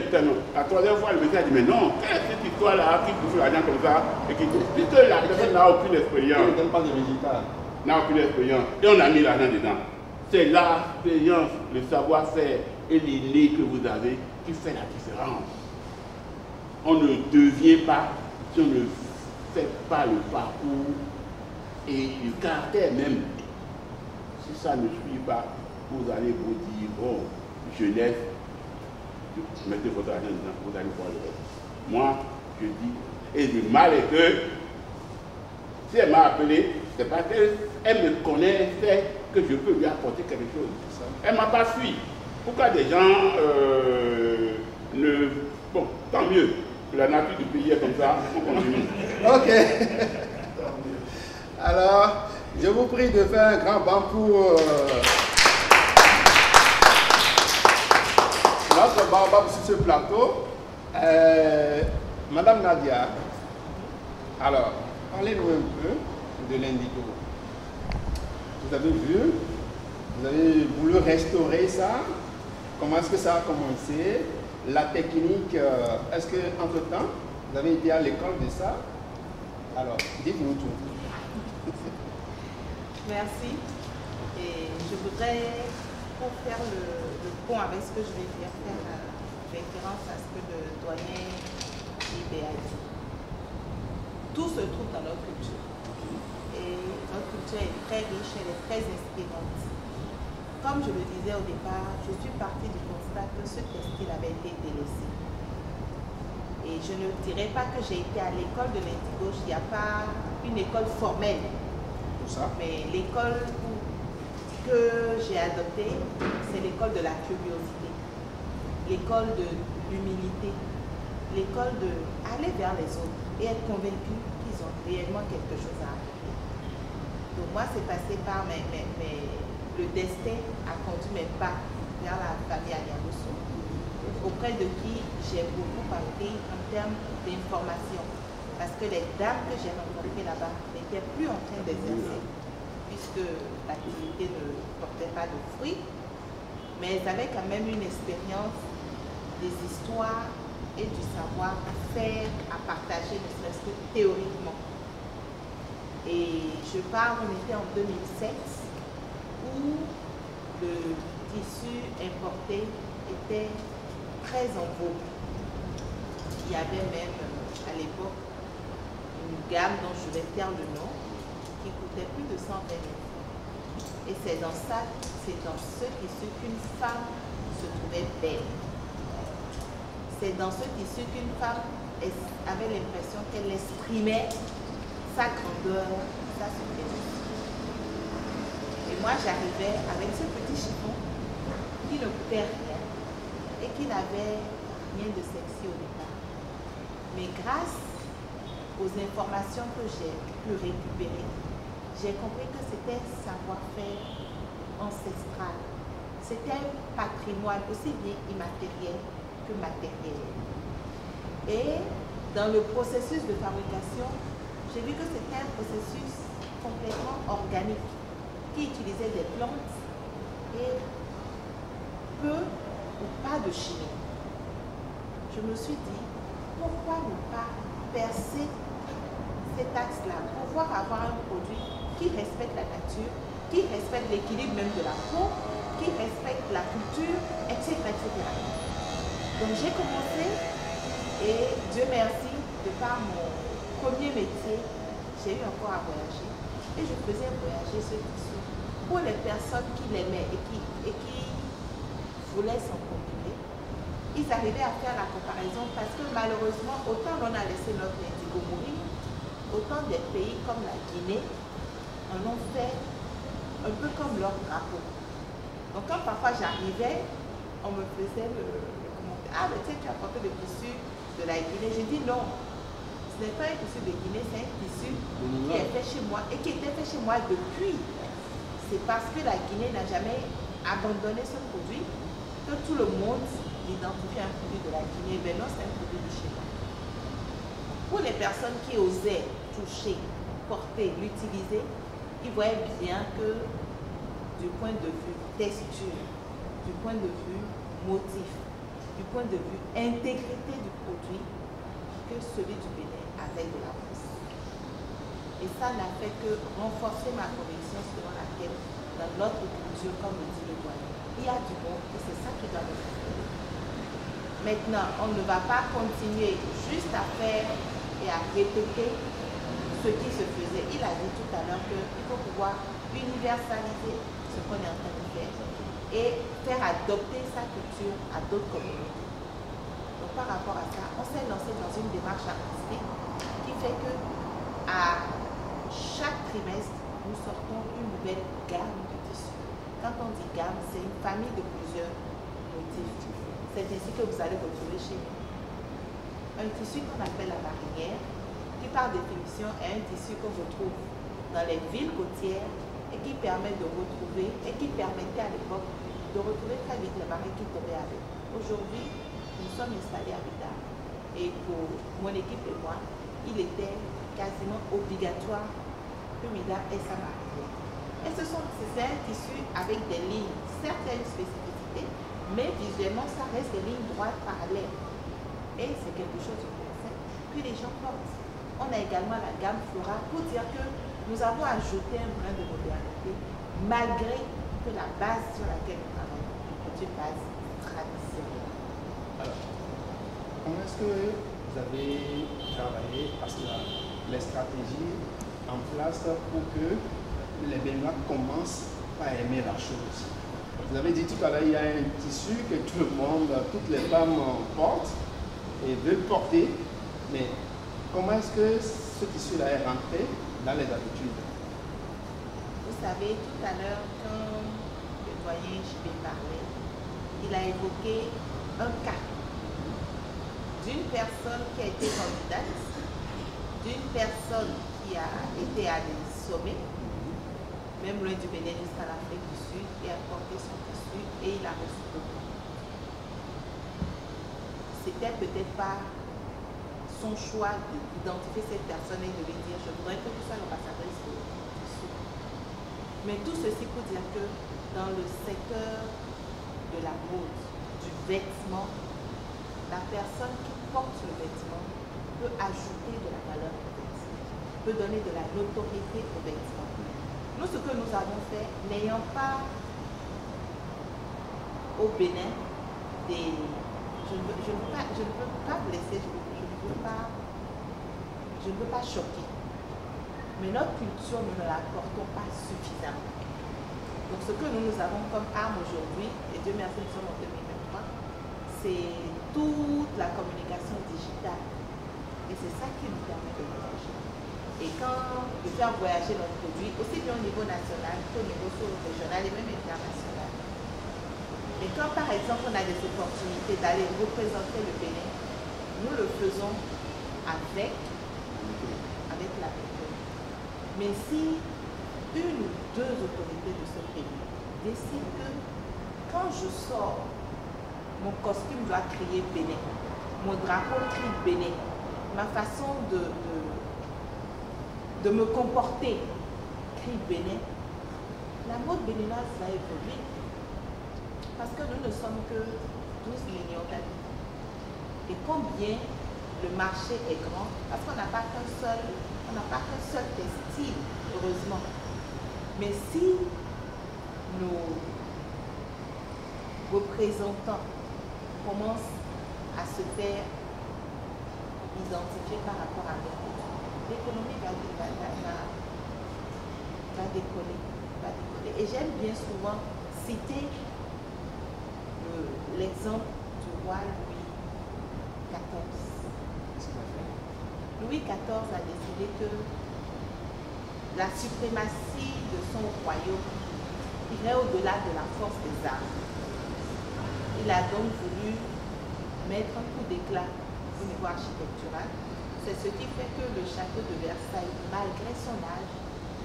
la troisième fois, le monsieur a dit, mais non, quelle est cette histoire-là qui bouffe l'argent comme ça et qui puisque la personne n'a aucune expérience. Il ne donne pas de résultats. N'a aucune expérience. Et on a mis l'argent dedans. C'est l'expérience, le savoir-faire et l'idée que vous avez qui fait la différence. On ne devient pas si on ne fait pas le parcours et le caractère même. Si ça ne suit pas, vous allez vous dire, bon, jeunesse, mettez votre argent dedans, vous allez voir le reste. Moi, je dis, et le mal est que, si elle m'a appelé, c'est parce qu'elle me connaît, sait que je peux lui apporter quelque chose. Elle ne m'a pas fui. Pourquoi des gens ne... Bon, tant mieux. La nature du pays est comme ça, on continue. Ok. Alors, je vous prie de faire un grand banc pour notre baobab sur ce plateau. Madame Nadia, alors, parlez-nous un peu de l'indigo. Vous avez vu, vous avez voulu restaurer ça. Comment est-ce que ça a commencé? La technique, est-ce qu'entre-temps, vous avez été à l'école de ça? Alors, dites-nous tout. Merci. Et je voudrais, pour faire le pont avec ce que je vais dire, faire référence à ce que le doyen Ibé a dit. Tout se trouve dans notre culture. Et notre culture est très riche, elle est très inspirante. comme je le disais au départ, je suis partie du constat que ce textile avait été délaissé. Et je ne dirais pas que j'ai été à l'école de l'Indigauche, il n'y a pas une école formelle. Tout ça. Mais l'école que j'ai adoptée, c'est l'école de la curiosité, l'école de l'humilité, l'école de aller vers les autres et être convaincu qu'ils ont réellement quelque chose à apporter. Donc moi, c'est passé par le destin a conduit mes pas vers la famille Aliamousou, auprès de qui j'ai beaucoup appris en termes d'information. Parce que les dames que j'ai rencontrées là-bas n'étaient plus en train d'exercer, puisque l'activité ne portait pas de fruits, mais elles avaient quand même une expérience, des histoires et du savoir à faire, à partager, ne serait-ce que théoriquement. Et je parle, on était en 2007, où le tissu importé était très en vogue. Il y avait même à l'époque une gamme dont je vais taire le nom qui coûtait plus de 120 000 francs. Et c'est dans ce tissu qu'une femme se trouvait belle. C'est dans ce tissu qu'une femme avait l'impression qu'elle exprimait sa grandeur, sa supériorité. Et moi, j'arrivais avec ce petit chiffon qui ne coûtait rien et qui n'avait rien de sexy au départ. Mais grâce aux informations que j'ai pu récupérer, j'ai compris que c'était un savoir-faire ancestral. C'était un patrimoine aussi bien immatériel que matériel. Et dans le processus de fabrication, j'ai vu que c'était un processus complètement organique qui utilisait des plantes et peu ou pas de chimie. Je me suis dit, pourquoi ne pas percer cet axe-là, pouvoir avoir un produit qui respecte la nature, qui respecte l'équilibre même de la peau, qui respecte la culture, etc. etc. Donc j'ai commencé et Dieu merci, de par mon premier métier, j'ai eu encore à voyager et je faisais voyager ce tissu pour les personnes qui l'aimaient et qui voulaient s'en procurer. Ils arrivaient à faire la comparaison parce que malheureusement, autant l'on a laissé notre indigo mourir, autant des pays comme la Guinée en ont fait un peu comme leur drapeau. Donc quand parfois j'arrivais, on me faisait le commentaire. Ah, mais tu sais, tu as porté le tissu de la Guinée. J'ai dit non, ce n'est pas un tissu de Guinée, c'est un tissu qui est fait chez moi et qui était fait chez moi depuis. C'est parce que la Guinée n'a jamais abandonné ce produit que tout le monde identifie un produit de la Guinée. Mais non, c'est un produit de chez moi. Pour les personnes qui osaient toucher, porter, l'utiliser, ils voyaient bien que du point de vue texture, du point de vue motif, du point de vue intégrité du produit, que celui du Bénin avait de la force. Et ça n'a fait que renforcer ma conviction selon laquelle dans notre culture, comme le dit le doyen, il y a du bon et c'est ça qui doit nous faire. Maintenant, on ne va pas continuer juste à faire et à répéter ce qui se faisait. Il a dit tout à l'heure qu'il faut pouvoir universaliser ce qu'on est en train de faire et faire adopter sa culture à d'autres communautés. Donc par rapport à ça, on s'est lancé dans une démarche artistique qui fait que à chaque trimestre, nous sortons une nouvelle gamme de tissus. Quand on dit gamme, c'est une famille de plusieurs motifs. C'est ainsi que vous allez retrouver chez nous un tissu qu'on appelle la marinière, qui par définition est un tissu qu'on retrouve dans les villes côtières et qui permet de retrouver, et qui permettait à l'époque de retrouver très vite les marées qui tombaient avec. Aujourd'hui, nous sommes installés à Vida et pour mon équipe et moi, il était quasiment obligatoire que Vida ait sa marinière. Et c'est un tissu avec des lignes, certaines spécificités, mais visuellement, ça reste des lignes droites parallèles. Et c'est quelque chose de concept que les gens portent. On a également la gamme Flora pour dire que nous avons ajouté un brin de modernité, malgré que la base sur laquelle nous travaillons est une base traditionnelle. Alors, comment est-ce que vous avez travaillé parce que les stratégies en place pour que les Béninois commencent à aimer la chose? Vous avez dit tout à l'heure, il y a un tissu que tout le monde, toutes les femmes portent et veulent porter. Mais comment est-ce que ce tissu-là est rentré dans les habitudes? Vous savez, tout à l'heure, quand le doyen JB parlait, il a évoqué un cas d'une personne qui a été candidate, d'une personne qui a été à des sommets, même loin du Bénin jusqu'à l'Afrique du Sud, et a porté son tissu et il a reçu le prix. C'était peut-être pas son choix d'identifier cette personne et de lui dire je voudrais que tu sois l'ambassadrice du tissu. Mais tout ceci pour dire que dans le secteur de la mode, du vêtement, la personne qui porte le vêtement peut ajouter de la valeur au vêtement, peut donner de la notoriété au vêtement. Nous, ce que nous avons fait, n'ayant pas au Bénin des... Je ne peux pas blesser, je ne peux pas choquer. Mais notre culture, nous ne la portons pas suffisamment. Donc ce que nous avons comme arme aujourd'hui, et Dieu merci, nous sommes en 2023, c'est toute la communication digitale. Et c'est ça qui nous permet de voyager. Et quand je fais voyager notre produit, aussi bien au niveau national qu'au niveau sous-régional et même international. Et quand par exemple on a des opportunités d'aller représenter le Bénin, nous le faisons avec la méthode. Mais si une ou deux autorités de ce pays décident que quand je sors, mon costume doit crier Bénin, mon drapeau crie Bénin, ma façon de me comporter crie Bénin, la mode béninoise va évoluer. Parce que nous ne sommes que 12 millions d'habitants. Et combien le marché est grand, parce qu'on n'a pas qu'un seul textile, heureusement. Mais si nos représentants commencent à se faire identifier par rapport à leur l'économie va décoller. Et j'aime bien souvent citer l'exemple du roi Louis XIV. Louis XIV a décidé que la suprématie de son royaume irait au-delà de la force des armes. Il a donc voulu mettre un coup d'éclat au niveau architectural. C'est ce qui fait que le château de Versailles, malgré son âge,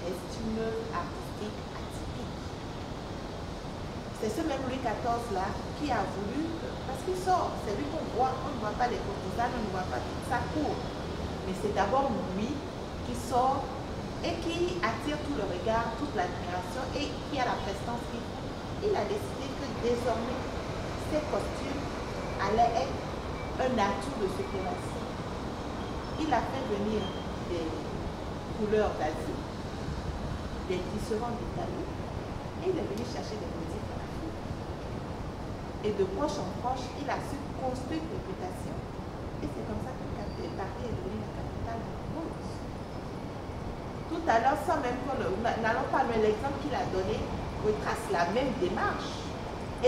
reste une œuvre artistique atypique. C'est ce même Louis XIV là qui a voulu, parce qu'il sort, c'est lui qu'on voit, on ne voit pas les courtisanes, on ne voit pas toute sa cour. Mais c'est d'abord lui qui sort et qui attire tout le regard, toute l'admiration et qui a la prestance qu'il faut. Il a décidé que désormais, ses costumes allaient être un atout de suprématie. Il a fait venir des couleurs d'Asie, des tisserands d'Italie, et il est venu chercher des boutiques en Afrique. Et de proche en proche, il a su construire une réputation. Et c'est comme ça que Paris est devenu la capitale de la mode. Tout à l'heure, sans même qu'on n'allons pas, mais l'exemple qu'il a donné retrace la même démarche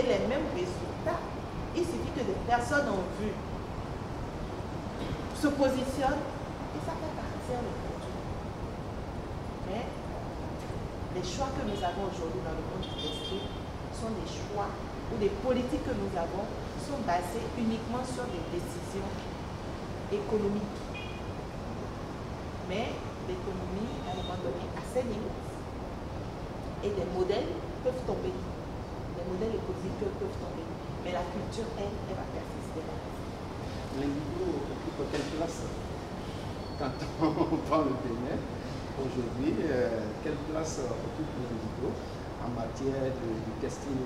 et les mêmes résultats. Il suffit que des personnes ont vu, se positionnent et ça fait partir le produit. Mais les choix que nous avons aujourd'hui dans le monde du textile sont des choix ou des politiques que nous avons sont basées uniquement sur des décisions économiques. Mais l'économie, à un moment donné, a ses limites. Et des modèles peuvent tomber. Les modèles économiques peuvent tomber. Mais la culture, elle va persister. L'indigo occupe quelle place quand on parle de Bénin aujourd'hui? Quelle place occupe l'indigo en matière de textile?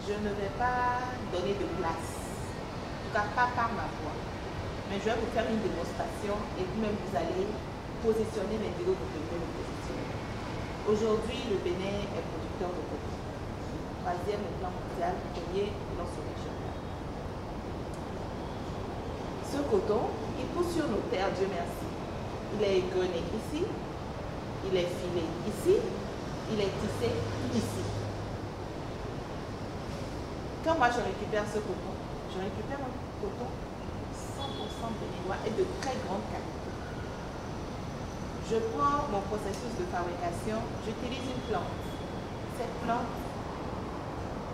Je ne vais pas donner de place, en tout cas pas par ma voix. Mais je vais vous faire une démonstration et vous-même vous allez positionner l'indigo que vous devez le positionner. Aujourd'hui, le Bénin est producteur de coton. Troisième au plan mondial, premier dans son régional. Ce coton, il pousse sur nos terres, Dieu merci. Il est égrené ici, il est filé ici, il est tissé ici. Quand moi je récupère ce coton, je récupère un coton 100% béninois et de très grande qualité. Je prends mon processus de fabrication, j'utilise une plante. Cette plante,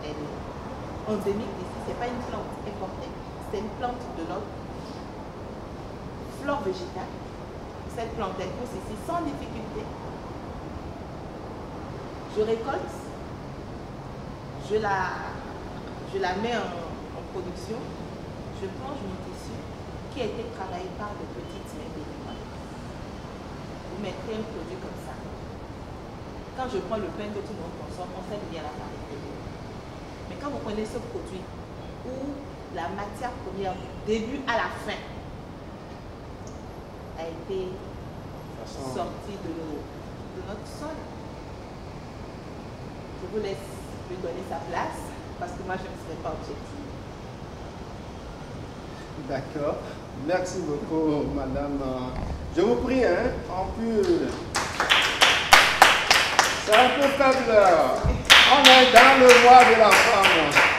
elle est endémique ici, ce n'est pas une plante importée, c'est une plante de notre flore végétale. Cette plante, elle pousse ici sans difficulté. Je récolte, je la mets en production, je plonge mon tissu qui a été travaillé par de petites mains béninoises. Vous mettez un produit comme ça. Quand je prends le pain que tout le monde consomme, on sait bien la qualité. Mais quand vous prenez ce produit où la matière première du début à la fin a été sortie de notre sol, je vous laisse lui donner sa place parce que moi je ne serai pas objective. D'accord. Merci beaucoup, madame. Je vous prie, hein, c'est un peu faible. On est dans le mois de la femme.